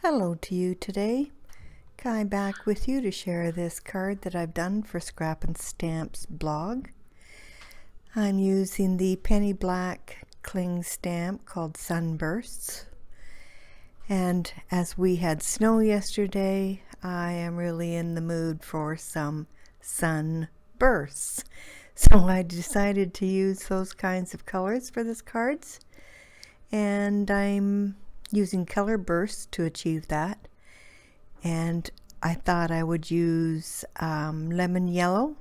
Hello to you today. Kai back with you to share this card that I've done for Scrap and Stamps blog. I'm using the Penny Black cling stamp called Sunbursts. And as we had snow yesterday, I am really in the mood for some sunbursts. So I decided to use those kinds of colors for this cards. And I'm using color bursts to achieve that. And I thought I would use lemon yellow,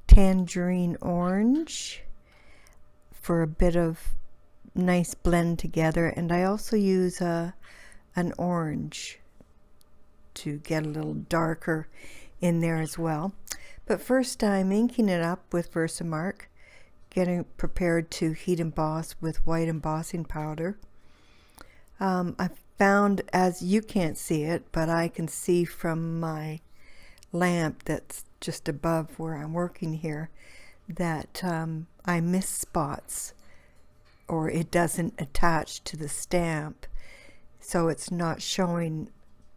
tangerine orange for a bit of nice blend together, and I also use an orange to get a little darker in there as well. But first I'm inking it up with Versamark, getting prepared to heat emboss with white embossing powder. I found, as you can't see it, but I can see from my lamp that's just above where I'm working here, that I miss spots, or it doesn't attach to the stamp, so it's not showing.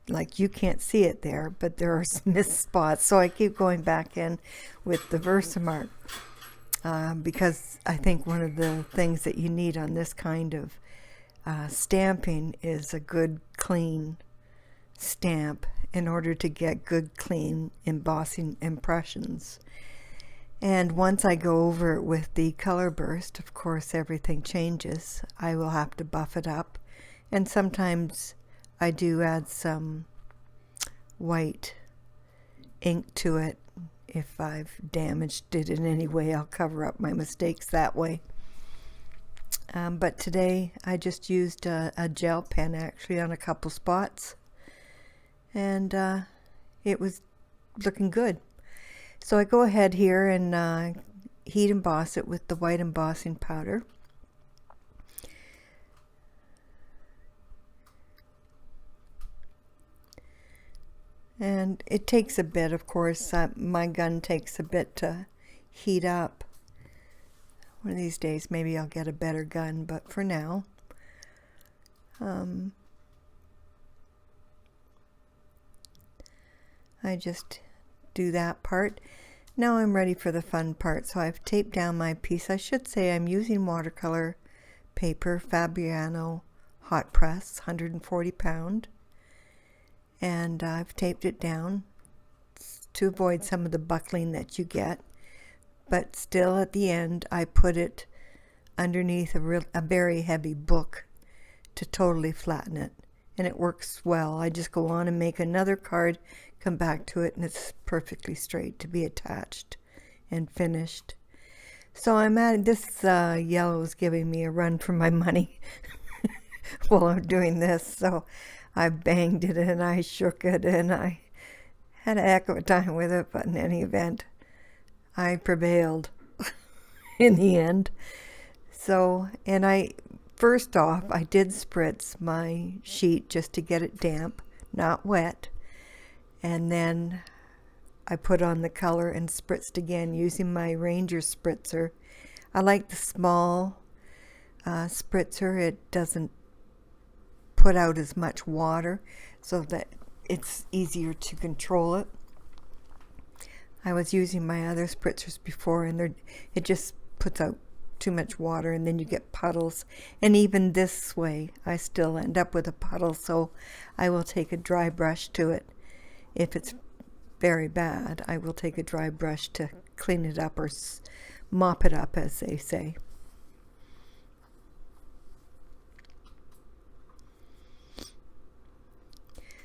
Like, you can't see it there, but there are some missed spots, so I keep going back in with the Versamark because I think one of the things that you need on this kind of stamping is a good clean stamp in order to get good clean embossing impressions. And once I go over it with the color burst, of course everything changes. I will have to buff it up, and sometimes I do add some white ink to it. If I've damaged it in any way, I'll cover up my mistakes that way. But today I just used a gel pen actually on a couple spots, and it was looking good. So I go ahead here and heat emboss it with the white embossing powder. And it takes a bit, of course. My gun takes a bit to heat up. One of these days maybe I'll get a better gun, but for now I just do that part. Now I'm ready for the fun part. So I've taped down my piece. I should say I'm using watercolor paper, Fabriano hot press, 140 pound, and I've taped it down to avoid some of the buckling that you get. But still, at the end, I put it underneath a very heavy book to totally flatten it. And it works well. I just go on and make another card, come back to it, and it's perfectly straight to be attached and finished. So I'm adding this yellow is giving me a run for my money while I'm doing this. So I banged it and I shook it and I had a heck of a time with it, but in any event, I prevailed in the end. So, and first off, I did spritz my sheet just to get it damp, not wet. And then I put on the color and spritzed again using my Ranger spritzer. I like the small spritzer. It doesn't put out as much water, so that it's easier to control it. I was using my other spritzers before, and it just puts out too much water, and then you get puddles. And even this way, I still end up with a puddle, so I will take a dry brush to it. If it's very bad, I will take a dry brush to clean it up, or mop it up, as they say.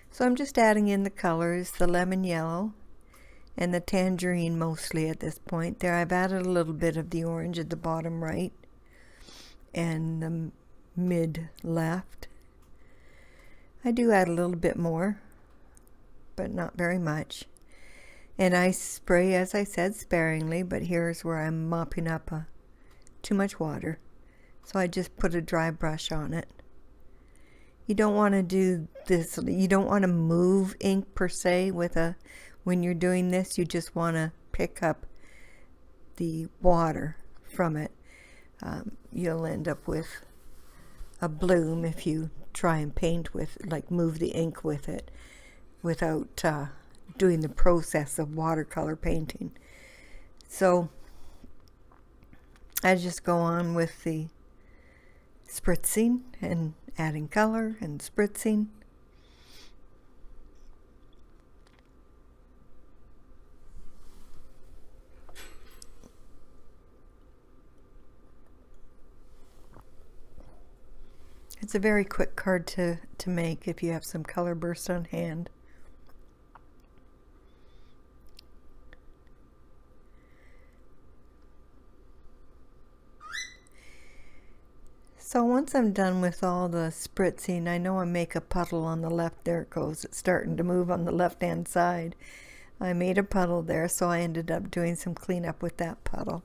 So I'm just adding in the colors, the lemon yellow and the tangerine mostly at this point. There I've added a little bit of the orange at the bottom right and the mid left. I do add a little bit more, but not very much. And I spray, as I said, sparingly, but here's where I'm mopping up too much water. So I just put a dry brush on it. You don't want to do this, you don't want to move ink per se when you're doing this. You just want to pick up the water from it. You'll end up with a bloom if you try and paint with, like move the ink with it without doing the process of watercolor painting. So I just go on with the spritzing and adding color and spritzing. It's a very quick card to make if you have some color burst on hand. So once I'm done with all the spritzing, I know I make a puddle on the left. There it goes. It's starting to move on the left-hand side. I made a puddle there, so I ended up doing some cleanup with that puddle.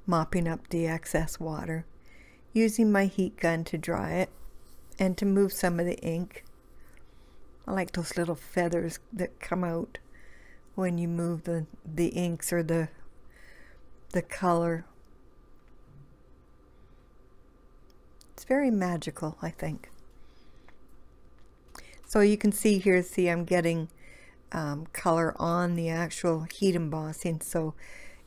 Mopping up the excess water. Using my heat gun to dry it and to move some of the ink. I like those little feathers that come out when you move the inks or the color. It's very magical, I think. So you can see here, I'm getting color on the actual heat embossing, so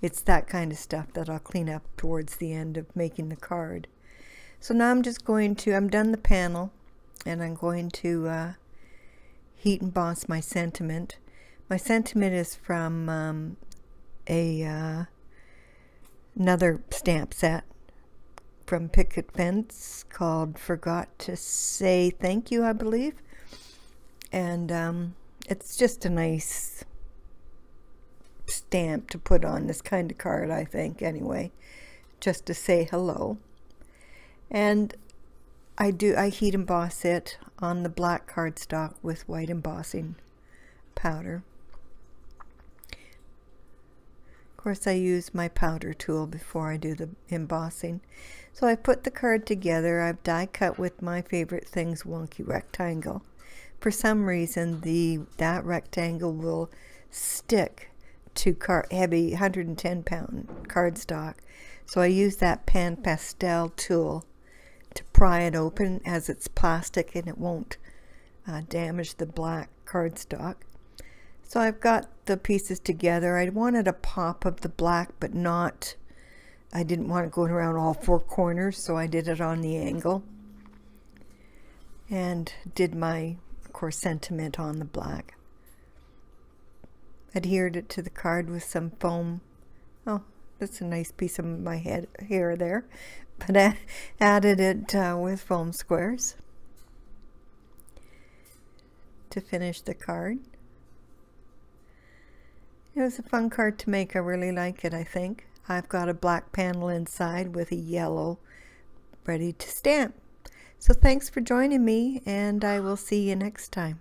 it's that kind of stuff that I'll clean up towards the end of making the card. So now I'm done the panel, and I'm going to heat emboss my sentiment. My sentiment is from another stamp set from Picket Fence called Forgot to Say Thank You, I believe. And it's just a nice stamp to put on this kind of card, I think, anyway, just to say hello. And I heat emboss it on the black cardstock with white embossing powder. Of course, I use my powder tool before I do the embossing. So I put the card together. I've die cut with my favorite things, wonky rectangle. For some reason, that rectangle will stick to heavy 110-pound cardstock. So I use that pan pastel tool to pry it open, as it's plastic and it won't damage the black cardstock. So I've got the pieces together. I wanted a pop of the black, but I didn't want it going around all four corners, so I did it on the angle. And did my, of course, sentiment on the black. Adhered it to the card with some foam. Oh, that's a nice piece of my hair there. But I added it with foam squares to finish the card. It was a fun card to make. I really like it, I think. I've got a black panel inside with a yellow ready to stamp. So thanks for joining me, and I will see you next time.